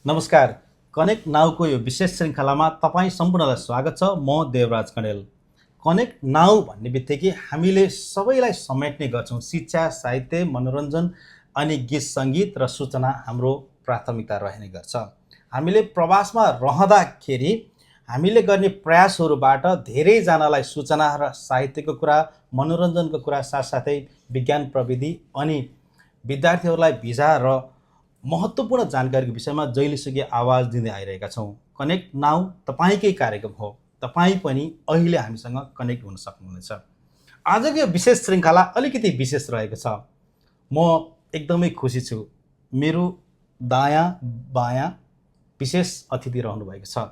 नमस्कार। कनेक्ट नाउको यो विशेष श्रृङ्खलामा तपाईँ सम्पूर्णलाई स्वागत छ। म देवराज कणेल। कनेक्ट नाउ भन्ने बित्तिकै हामीले सबैलाई समेट्ने गर्छौँ। शिक्षा, साहित्य, मनोरञ्जन अनि गीत सङ्गीत र सूचना हाम्रो प्राथमिकता रहने गर्छ। हामीले प्रवासमा रहँदाखेरि हामीले गर्ने प्रयासहरूबाट धेरैजनालाई सूचना र साहित्यको कुरा, मनोरञ्जनको कुरा साथसाथै विज्ञान प्रविधि अनि विद्यार्थीहरूलाई भिजा र महत्त्वपूर्ण जानकारीको विषयमा जहिलेसुकै आवाज दिँदै आइरहेका छौँ। कनेक्ट नाउ तपाईँकै कार्यक्रम हो। तपाईँ पनि अहिले हामीसँग कनेक्ट हुन सक्नुहुनेछ। आजको यो विशेष श्रृङ्खला अलिकति विशेष रहेको छ। म एकदमै खुसी छु। मेरो दायाँ बायाँ विशेष अतिथि रहनुभएको छ।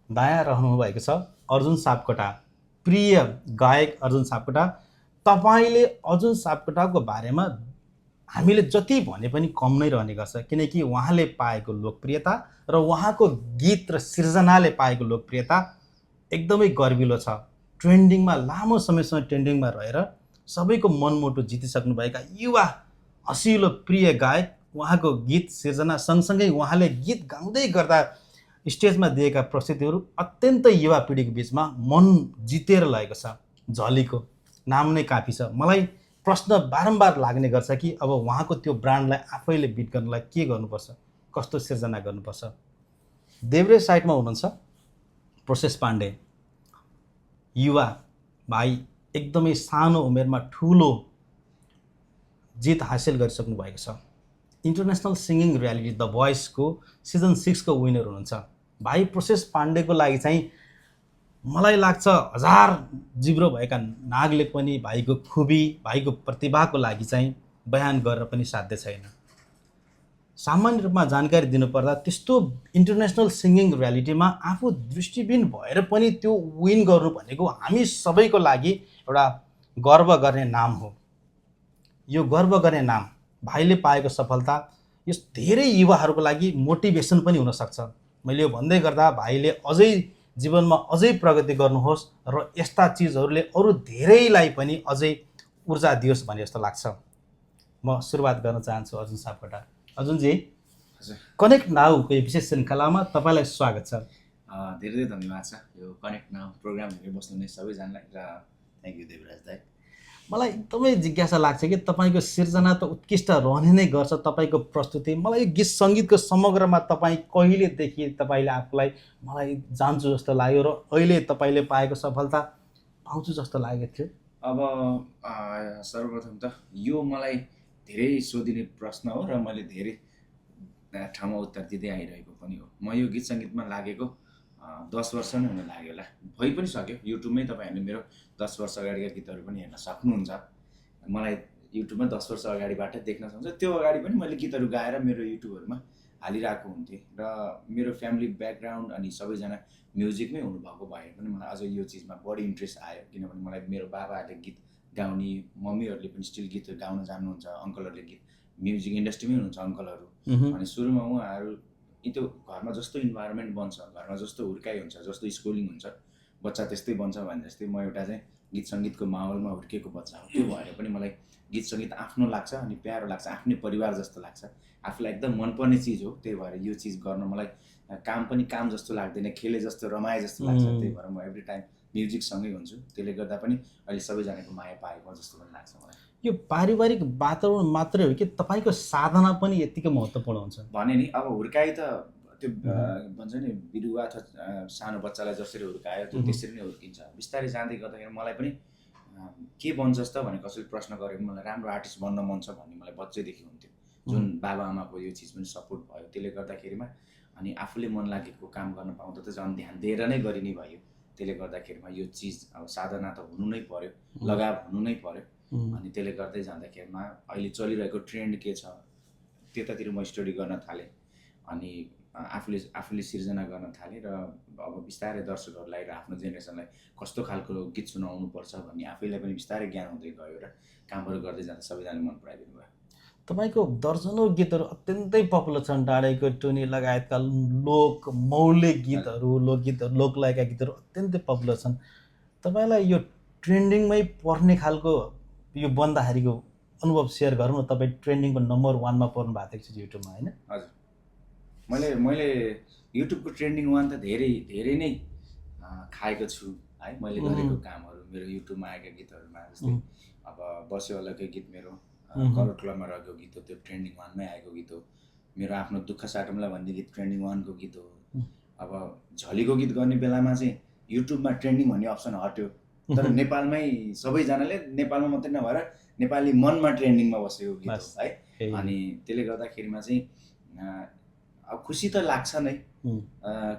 दायाँ रहनुभएको छ अर्जुन सापकोटा, प्रिय गायक अर्जुन सापकोटा। तपाईँले अर्जुन सापकोटाको बारेमा हामीले जति भने पनि कम नै रहने गर्छ, किनकि उहाँले पाएको लोकप्रियता र उहाँको गीत र सिर्जनाले पाएको लोकप्रियता एकदमै गर्विलो छ। ट्रेन्डिङमा लामो समयसम्म ट्रेन्डिङमा रहेर सबैको मनमुटु जितिसक्नुभएका युवा हँसिलो प्रिय गायक। उहाँको गीत सिर्जना सँगसँगै उहाँले गीत गाउँदै गर्दा स्टेजमा दिएका प्रस्तुतिहरू अत्यन्तै युवा पिँढीको बिचमा मन जितेर लगेको छ। झलीको नाम नै काफी छ। मलाई प्रश्न बारम्बार लाग्ने गर्छ कि अब उहाँको त्यो ब्रान्डलाई आफैले बिट गर्नलाई के गर्नुपर्छ, कस्तो सिर्जना गर्नुपर्छ। देब्रे साइडमा हुनुहुन्छ प्रोसेस पाण्डे, युवा भाइ, एकदमै सानो उमेरमा ठुलो जित हासिल गरिसक्नु भएको छ। इन्टरनेसनल सिङ्गिङ रियालिटी द भोइसको सिजन 6 को विनर हुनुहुन्छ। भाइ प्रोसेस पाण्डेको लागि चाहिँ मलाई लाग्छ हजार जिब्रो भएका नागले पनि भाइको खुबी, भाइको प्रतिभाको लागि चाहिँ बयान गरेर पनि साध्य छैन। सामान्य रूपमा जानकारी दिनुपर्दा त्यस्तो इन्टरनेसनल सिङ्गिङ रियालिटीमा आफू दृष्टिबिन भएर पनि त्यो विन गर्नु भनेको हामी सबैको लागि एउटा गर्व गर्ने नाम हो। यो गर्व गर्ने नाम, भाइले पाएको सफलता यो धेरै युवाहरूको लागि मोटिभेसन पनि हुनसक्छ। मैले यो भन्दै गर्दा भाइले अझै जीवनमा अझै प्रगति गर्नुहोस् र यस्ता चिजहरूले अरू धेरैलाई पनि अझै ऊर्जा दियोस् भन्ने जस्तो लाग्छ। म सुरुवात गर्न चाहन्छु अर्जुन सापकोटा। अर्जुनजी, कनेक्ट नाउको यो विशेष श्रृङ्खलामा तपाईँलाई स्वागत छ। धेरै धेरै धन्यवाद छ यो कनेक्ट नाउ प्रोग्राम हेरेर बस्नुहुने सबैजनालाई र थ्याङ्क यू देवराज दाइ। मलाई एकदमै जिज्ञासा लाग्छ कि तपाईँको सिर्जना त उत्कृष्ट रहने नै गर्छ। तपाईँको प्रस्तुति, मलाई यो गीत सङ्गीतको समग्रमा तपाईँ कहिलेदेखि तपाईँले आफूलाई मलाई जान्छु जस्तो लाग्यो र अहिले तपाईँले पाएको सफलता पाउँछु जस्तो लागेको थियो। अब सर्वप्रथम त यो मलाई धेरै सोधिने प्रश्न हो र मैले धेरै ठाउँमा उत्तर दिँदै आइरहेको पनि हो। म यो गीत सङ्गीतमा लागेको 10 वर्ष नै हुन लाग्यो होला, भइ पनि सक्यो। युट्युबमै तपाईँहरूले मेरो 10 वर्ष अगाडिका गीतहरू पनि हेर्न सक्नुहुन्छ। मलाई युट्युबमा 10 वर्ष अगाडिबाट देख्न सक्छ। त्यो अगाडि पनि मैले गीतहरू गाएर मेरो युट्युबहरूमा हालिरहेको हुन्थेँ र मेरो फ्यामिली ब्याकग्राउन्ड अनि सबैजना म्युजिकमै हुनुभएको भए पनि मलाई अझ यो चिजमा बढी इन्ट्रेस्ट आयो, किनभने मलाई मेरो बाबाहरूले गीत गाउने, मम्मीहरूले पनि स्टिल गीतहरू गाउन जान्नुहुन्छ, अङ्कलहरूले गीत म्युजिक इन्डस्ट्रीमै हुनुहुन्छ अङ्कलहरू। अनि सुरुमा उहाँहरू त्यो घरमा जस्तो इन्भाइरोमेन्ट बन्छ, घरमा जस्तो हुर्काइ हुन्छ, जस्तो स्कुलिङ हुन्छ, बच्चा त्यस्तै बन्छ भने जस्तै म एउटा चाहिँ गीत सङ्गीतको माहौलमा हुर्किएको बच्चा हो। त्यो भएर पनि मलाई गीत सङ्गीत आफ्नो लाग्छ अनि प्यारो लाग्छ, आफ्नै परिवार जस्तो लाग्छ, आफूलाई एकदम मनपर्ने चिज हो। त्यही भएर यो चिज गर्न मलाई काम पनि काम जस्तो लाग्दैन, खेले जस्तो रमाए जस्तो लाग्छ। त्यही भएर म एभ्री टाइम म्युजिकसँगै हुन्छु। त्यसले गर्दा पनि अहिले सबैजनाको माया पाएको जस्तो पनि लाग्छ मलाई। यो पारिवारिक वातावरण मात्रै हो कि तपाईँको साधना पनि यत्तिकै महत्त्वपूर्ण हुन्छ? भने नि अब हुर्काइ त त्यो भन्छ नि बिरुवा अथवा सानो बच्चालाई जसरी हुर्कायो त्यो त्यसरी नै हुर्किन्छ। बिस्तारै जाँदै गर्दाखेरि मलाई पनि के बन्छस् त भने कसैले प्रश्न गरेको मलाई राम्रो आर्टिस्ट बन्न मन छ भन्ने मलाई बच्चैदेखि हुन्थ्यो, जुन बाबा आमाको यो चिज पनि सपोर्ट भयो। त्यसले गर्दाखेरिमा अनि आफूले मन लागेको काम गर्न पाउँदा त झन् ध्यान दिएर नै गरिने भयो। त्यसले गर्दाखेरिमा यो चिज अब साधना त हुनु नै पर्यो, लगाव हुनु नै पर्यो। अनि त्यसले गर्दै जाँदाखेरिमा अहिले चलिरहेको ट्रेन्ड के छ त्यतातिर म स्टडी गर्न थालेँ अनि आफूले सिर्जना गर्न थालेँ र अब बिस्तारै दर्शकहरूलाई र आफ्नो जेनेरेसनलाई कस्तो खालको गीत सुनाउनुपर्छ भन्ने आफैलाई पनि बिस्तारै ज्ञान हुँदै गयो र कामहरू गर्दै जाँदा सबैजनाले मन पराइदिनु भयो। तपाईँको दर्जनौँ गीतहरू अत्यन्तै पपुलर छन्। डाँडेको टुनी लगायतका लोक मौलिक गीतहरू, लोकगीतहरू, लोकलयका गीतहरू अत्यन्तै पपुलर छन्। तपाईँलाई यो ट्रेन्डिङमै पर्ने खालको यो बन्दाखेरिको अनुभव सेयर गरौँ न। तपाईँ ट्रेन्डिङको नम्बर 1 मा पर्नु भएको थियो युट्युबमा, होइन? हजुर। मैले युट्युबको ट्रेन्डिङ वान त धेरै नै खाएको छु है। मैले गरेको कामहरू मेरो युट्युबमा आएका गीतहरूमा जस्तै अब बस्यो अलग्गै गीत मेरो करोड क्लबमा रहेको गीत हो, त्यो ट्रेन्डिङ वानमै आएको गीत हो। मेरो आफ्नो दुःख साटौँला भन्ने गीत ट्रेन्डिङ वानको गीत हो। अब झलीको गीत गर्ने बेलामा चाहिँ युट्युबमा ट्रेन्डिङ भन्ने अप्सन हट्यो, तर नेपालमै सबैजनाले नेपालमा मात्रै नभएर नेपाली मनमा ट्रेन्डिङमा बसेको गीत हो है। अनि त्यसले गर्दाखेरिमा चाहिँ अब खुसी त लाग्छ नै,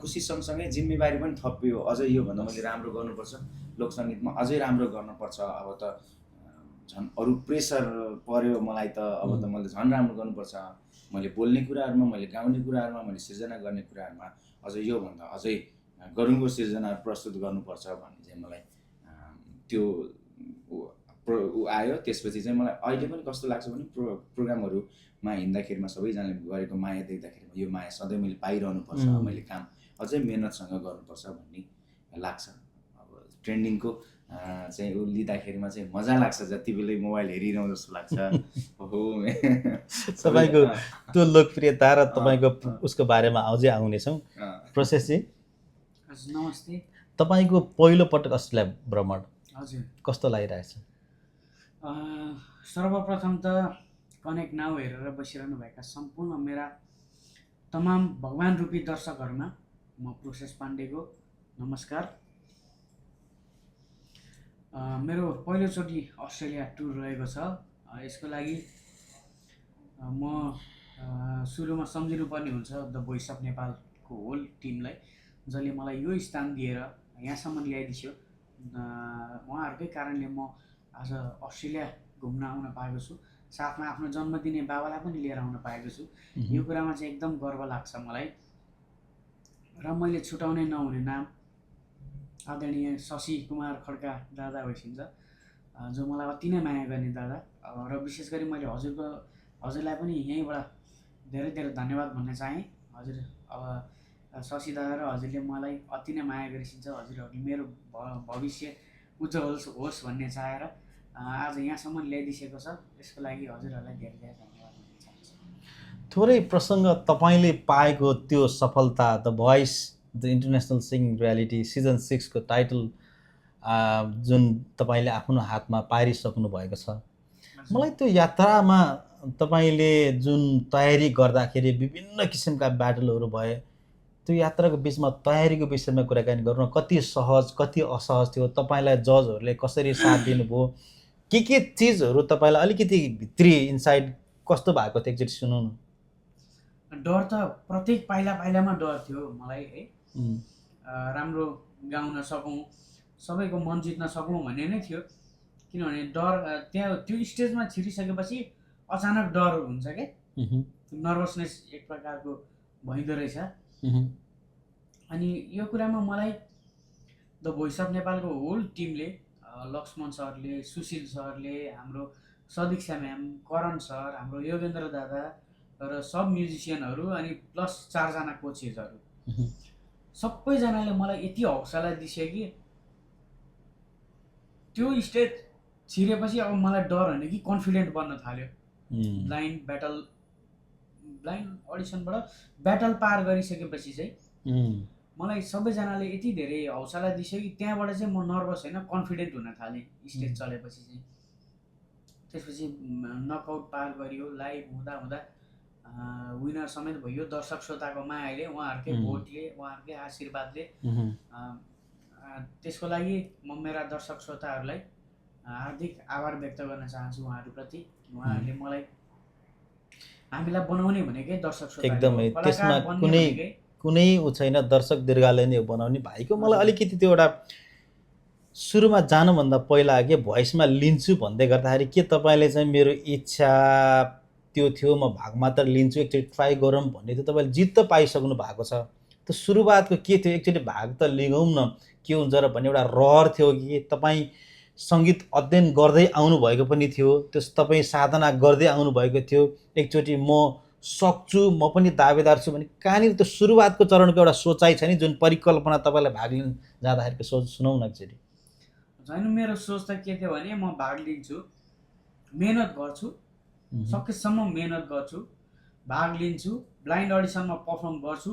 खुसी सँगसँगै जिम्मेवारी पनि थपियो। अझै योभन्दा मैले राम्रो गर्नुपर्छ, लोकसङ्गीतमा अझै राम्रो गर्नुपर्छ। अब त झन् अरू प्रेसर पर्यो मलाई त, अब त मैले झन् राम्रो गर्नुपर्छ। मैले बोल्ने कुराहरूमा, मैले गाउने कुराहरूमा, मैले सिर्जना गर्ने कुराहरूमा अझै योभन्दा अझै गरुङको सिर्जनाहरू प्रस्तुत गर्नुपर्छ भन्ने चाहिँ मलाई त्यो आयो। त्यसपछि चाहिँ मलाई अहिले पनि कस्तो लाग्छ भने प्रोग्रामहरूमा हिँड्दाखेरिमा सबैजनाले गरेको माया देख्दाखेरिमा यो माया सधैँ मैले पाइरहनुपर्छ, मैले काम अझै मेहनतसँग गर्नुपर्छ भन्ने लाग्छ। अब ट्रेन्डिङको चाहिँ ऊ लिँदाखेरिमा चाहिँ मजा लाग्छ, जति बेलै मोबाइल हेरिरहँ जस्तो लाग्छ। ओहो तपाईँको त्यो लोकप्रियता र तपाईँको उसको बारेमा अझै आउनेछौँ। प्रोसेसजी नमस्ते। तपाईँको पहिलोपटक अस्ट्रेलिया भ्रमण हजुर कस्तो लागिरहेछ? सर्वप्रथम त कनेक्ट नाउ हेरेर बसिरहनु भएका सम्पूर्ण मेरा तमाम भगवान रूपी दर्शकहरूमा म प्रोसेस पाण्डेको नमस्कार। मेरो पहिलोचोटि अस्ट्रेलिया टुर रहेको छ। यसको लागि म सुरुमा सम्झिनुपर्ने हुन्छ द भोइस अफ नेपालको होल टिमलाई, जसले मलाई यो स्थान दिएर यहाँसम्म ल्याइदियो। उहाँहरूकै कारणले म आज अस्ट्रेलिया घुम्न आउन पाएको छु, साथमा आफ्नो जन्मदिने बाबालाई पनि लिएर आउन पाएको छु। यो कुरामा चाहिँ एकदम गर्व लाग्छ मलाई। र मैले छुटाउनै नहुने नाम आदरणीय शशि कुमार खड्का दादा होइसिन्छ, जो मलाई अति नै माया गर्ने दादा। र विशेष गरी मैले हजुरलाई पनि यहीँबाट धेरै धेरै धन्यवाद भन्न चाहेँ। हजुर अब शशि दादा र हजुरले मलाई अति नै माया गरिसिन्छ। हजुरहरूले मेरो भविष्य उज्जवल होस् भन्ने चाहेर आज यहाँसम्म ल्याइदिएको छ। यसको लागि हजुरहरूलाई धेरै धेरै धन्यवाद भन्न चाहन्छु। थोरै प्रसङ्ग तपाईँले पाएको त्यो सफलता, the voice the international singing reality season 6 को टाइटल जुन तपाईँले आफ्नो हातमा पारिसक्नु भएको छ, मलाई त्यो यात्रामा तपाईँले जुन तयारी गर्दाखेरि विभिन्न किसिमका ब्याटलहरू भए, त्यो यात्राको बिचमा तयारीको विषयमा कुराकानी गरौँ न। कति सहज कति असहज थियो, तपाईँलाई जजहरूले कसरी साथ दिनुभयो, के चिजहरू तपाईँलाई अलिकति भित्री इन्साइड कस्तो भएको थियो एकचोटि सुनौ न। डर त प्रत्येक पाइलामा डर थियो मलाई है। राम्रो गाउन सकौँ, सबैको मन जित्न सकौँ भन्ने नै थियो। किनभने डर त्यहाँ त्यो स्टेजमा छिरिसकेपछि अचानक डर हुन्छ क्या, नर्भसनेस एक प्रकारको भइँदो रहेछ। अनि यो कुरामा मलाई द भोइस अफ नेपालको होल टिमले, लक्ष्मण सरले, सुशील सरले, हाम्रो सदीक्षा म्याम, करण सर, हाम्रो योगेन्द्र दादा र सब म्युजिसियनहरू अनि प्लस 4 जना कोचेसहरू, सबैजनाले मलाई यति हौसला दिए कि त्यो स्टेज छिरेपछि अब मलाई डर होइन कि कन्फिडेन्ट बन्न थाल्यो। ब्लाइन्ड अडिसनबाट ब्याटल पार गरिसकेपछि चाहिँ मलाई सबैजनाले यति धेरै हौसला दियो कि त्यहाँबाट चाहिँ म नर्भस होइन, कन्फिडेन्ट हुन थालेँ स्टेज चलेपछि चाहिँ। त्यसपछि नकआउट पार गरियो, लाइभ हुँदा विनर समेत भयो। दर्शक श्रोताको मायाले, उहाँहरूकै भोटले, उहाँहरूकै आशीर्वादले। त्यसको लागि म मेरा दर्शक श्रोताहरूलाई हार्दिक आभार व्यक्त गर्न चाहन्छु उहाँहरूप्रति। उहाँहरूले मलाई, हामीलाई बनाउने भनेकै दर्शक श्रोता एकदमै, त्यसमा कुनै उ छैन, दर्शक दीर्घाले नै बनाउने। भाइको मलाई अलिकति त्यो एउटा सुरुमा जानुभन्दा पहिला के भोइसमा लिन्छु भन्दै गर्दाखेरि के तपाईँले चाहिँ मेरो इच्छा त्यो थियो, म भाग मात्र लिन्छु, एकचोटि ट्राई गरौँ भन्ने थियो? तपाईँले जित त पाइसक्नु भएको छ, त्यो सुरुवातको के थियो, एकचोटि भाग त लिगौँ न के हुन्छ र भन्ने एउटा रहर थियो कि तपाईँ सङ्गीत अध्ययन गर्दै आउनुभएको पनि थियो, त्यस तपाईँ साधना गर्दै आउनुभएको थियो, एकचोटि म सक्छु, म पनि दावेदार छु भने कहाँनिर त्यो सुरुवातको चरणको एउटा सोचाइ छ नि, जुन परिकल्पना तपाईँलाई भाग लिन जाँदाखेरिको सोच सुनौ न एकचोटि। होइन, मेरो सोच त के थियो भने म भाग लिन्छु, मेहनत गर्छु, सकेसम्म मेहनत गर्छु, भाग लिन्छु, ब्लाइन्ड अडिसनमा पर्फर्म गर्छु,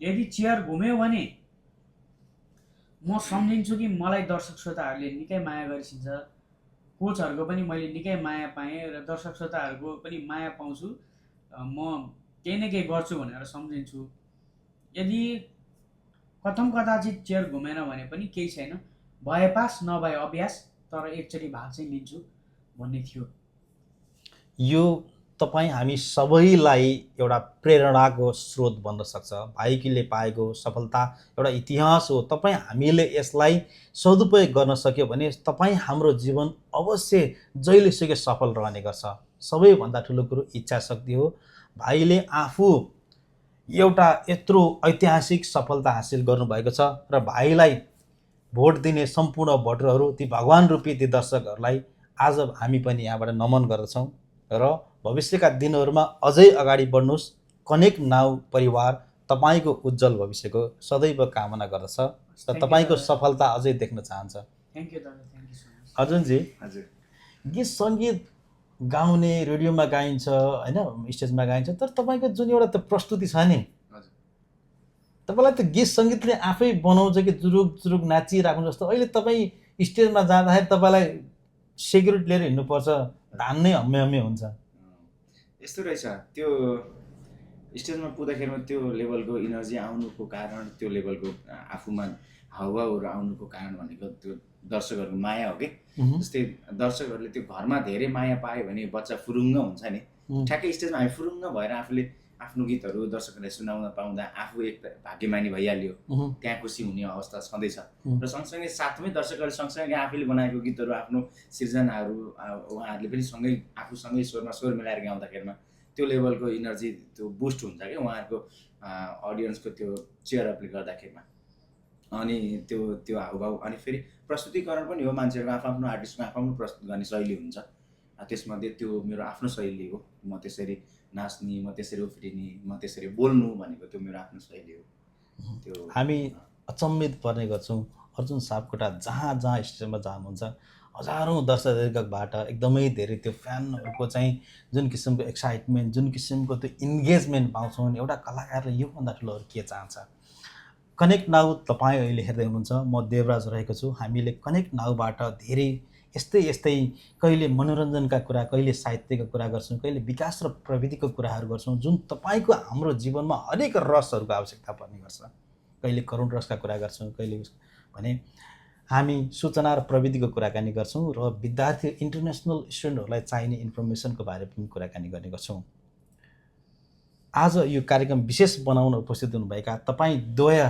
यदि चेयर घुम्यो भने म सम्झिन्छु कि मलाई दर्शक श्रोताहरूले निकै माया गरिसिन्छ, कोचहरूको पनि मैले निकै माया पाएँ र दर्शक श्रोताहरूको पनि माया पाउँछु, म केही न केही गर्छु भनेर सम्झिन्छु। यदि कथम कदाचित चेयर घुमेन भने पनि केही छैन, भए पास नभए अभ्यास, तर एकचोटि भाग चाहिँ लिन्छु भन्ने थियो। यो तपाईँ हामी सबैलाई एउटा प्रेरणाको स्रोत बन्न सक्छ। भाइकीले पाएको सफलता एउटा इतिहास हो। तपाईँ हामीले यसलाई सदुपयोग गर्न सक्यो भने तपाईँ हाम्रो जीवन अवश्य जहिलेसुकै सफल रहने गर्छ। सबैभन्दा ठुलो कुरो इच्छा शक्ति हो। भाइले आफू एउटा यत्रो ऐतिहासिक सफलता हासिल गर्नुभएको छ र भाइलाई भोट दिने सम्पूर्ण भोटरहरू, ती भगवान रूपी ती दर्शकहरूलाई आज हामी पनि यहाँबाट नमन गर्दछौँ र भविष्यका दिनहरूमा अझै अगाडि बढ्नुहोस्। कनेक्ट नाउ परिवार तपाईँको उज्जवल भविष्यको सदैव कामना गर्दछ र तपाईँको सफलता अझै देख्न चाहन्छ। थ्याङ्क यू दादा, थ्याङ्क यू सो मच। अर्जुनजी, हजुर गीत सङ्गीत गाउने, रेडियोमा गाइन्छ होइन, स्टेजमा गाइन्छ, तर तपाईँको जुन एउटा त्यो प्रस्तुति छ नि, हजुर तपाईँलाई त्यो गीत सङ्गीतले आफै बनाउँछ कि जुरुक जुरुक नाचिराख्नु जस्तो। अहिले तपाईँ स्टेजमा जाँदाखेरि तपाईँलाई सिक्युरिटी लिएर हिँड्नुपर्छ, धान नै हम्मे हम्मे हुन्छ। यस्तो रहेछ, त्यो स्टेजमा पुग्दाखेरिमा त्यो लेभलको इनर्जी आउनुको कारण, त्यो लेभलको आफूमा हाउभाउहरू आउनुको कारण भनेको त्यो दर्शकहरूको माया हो कि। जस्तै दर्शकहरूले त्यो घरमा धेरै माया पायो भने बच्चा फुरुङ्ग हुन्छ नि, ठ्याक्कै स्टेजमा हामी फुरुङ्ग भएर आफूले आफ्नो गीतहरू दर्शकहरूलाई सुनाउन पाउँदा आफू एक भाग्यमानी भइहाल्यो, त्यहाँ खुसी हुने अवस्था छँदैछ। र सँगसँगै साथमै दर्शकहरू सँगसँगै आफूले बनाएको गीतहरू, आफ्नो सिर्जनाहरू उहाँहरूले पनि सँगै आफूसँगै स्वरमा स्वर मिलाएर गाउँदाखेरिमा त्यो लेभलको इनर्जी त्यो बुस्ट हुन्छ कि उहाँहरूको अडियन्सको त्यो चेयर अपले गर्दाखेरिमा। अनि त्यो हाउभाउ, अनि फेरि प्रस्तुतिकरण पनि हो। मान्छेहरूको आफ्नो आर्टिस्टको आफ्नो प्रस्तुत गर्ने शैली हुन्छ, त्यसमध्ये त्यो मेरो आफ्नो शैली हो। म त्यसरी नाच्ने, म त्यसरी उफ्रिने, म त्यसरी बोल्नु भनेको त्यो मेरो आफ्नो शैली हो। त्यो हामी अचम्मित पर्ने गर्छौँ। अर्जुन सापकोटा जहाँ जहाँ स्टेजमा जानुहुन्छ, हजारौँ दर्शकबाट एकदमै धेरै त्यो फ्यानहरूको चाहिँ जुन किसिमको एक्साइटमेन्ट, जुन किसिमको त्यो इन्गेजमेन्ट पाउँछौँ। एउटा कलाकारले योभन्दा ठुलो अरू के चाहन्छ। कनेक्ट नाउ तपाईँ अहिले हेर्दै हुनुहुन्छ, म देवराज रहेको छु। हामीले कनेक्ट नाउबाट धेरै यस्तै कहिले मनोरञ्जनका कुरा, कहिले साहित्यका कुरा गर्छौँ, कहिले विकास र प्रविधिको कुराहरू गर्छौँ, जुन तपाईँको हाम्रो जीवनमा हरेक रसहरूको आवश्यकता पर्ने गर्छ। कहिले करुण रसका कुरा गर्छौँ, कहिले भने हामी सूचना र प्रविधिको कुराकानी गर्छौँ र विद्यार्थी इन्टरनेसनल स्टुडेन्टहरूलाई चाहिने इन्फर्मेसनको बारेमा पनि कुराकानी गर्ने गर्छौँ। आज यो कार्यक्रम विशेष बनाउन उपस्थित हुनुभएका तपाईँ द्वय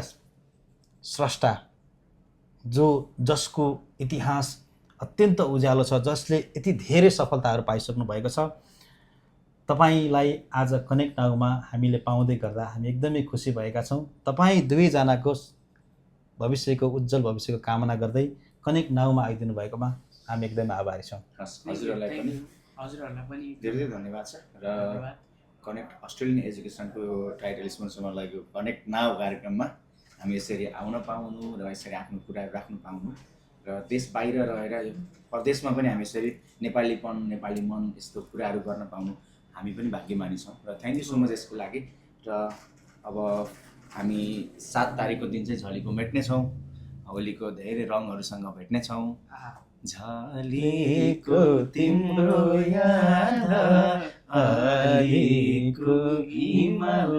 स्रष्टा, जसको इतिहास अत्यन्त उज्यालो छ, जसले यति धेरै सफलताहरू पाइसक्नु भएको छ, तपाईँलाई आज कनेक्ट नाउमा हामीले पाउँदै गर्दा हामी एकदमै खुसी भएका छौँ। तपाईँ दुवैजनाको भविष्यको उज्जवल भविष्यको कामना गर्दै कनेक्ट नाउमा आइदिनु भएकोमा हामी एकदमै आभारी छौँ। हजुरहरूलाई पनि धेरै धन्यवाद छ। र कनेक्ट अस्ट्रेलियन एजुकेसनको टाइटल स्पोन्सरमा लागेको कनेक्ट नाउ कार्यक्रममा हामी यसरी आउन पाउनु र यसरी आफ्नो कुराहरू राख्नु पाउनु र देश बाहिर रहेर यो प्रदेशमा पनि हामी यसरी नेपालीपन, नेपाली मन यस्तो कुराहरू गर्न पाउनु हामी पनि भाग्यमानी छौँ। र थ्याङ्क यू सो मच यसको लागि। र अब हामी 7 तारिकको दिन चाहिँ झलीको भेट्नेछौँ, होलीको धेरै रङहरूसँग भेट्नेछौँ। झलीको तिम्रो याद अलीको हिमाल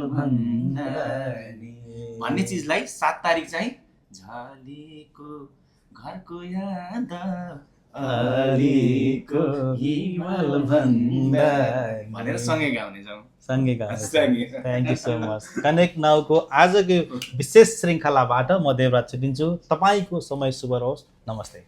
भन्ने चिजलाई 7 तारिक चाहिँ झलीको घरको याद अलीको हिमाल भनेर सँगै गाउनेछौँ। सँगै गाउँछ। Thank you so much. Connect नाउको आजको विशेष श्रृङ्खलाबाट म देवराज छुटिन्छु। तपाईँको समय शुभ रहोस्। नमस्ते।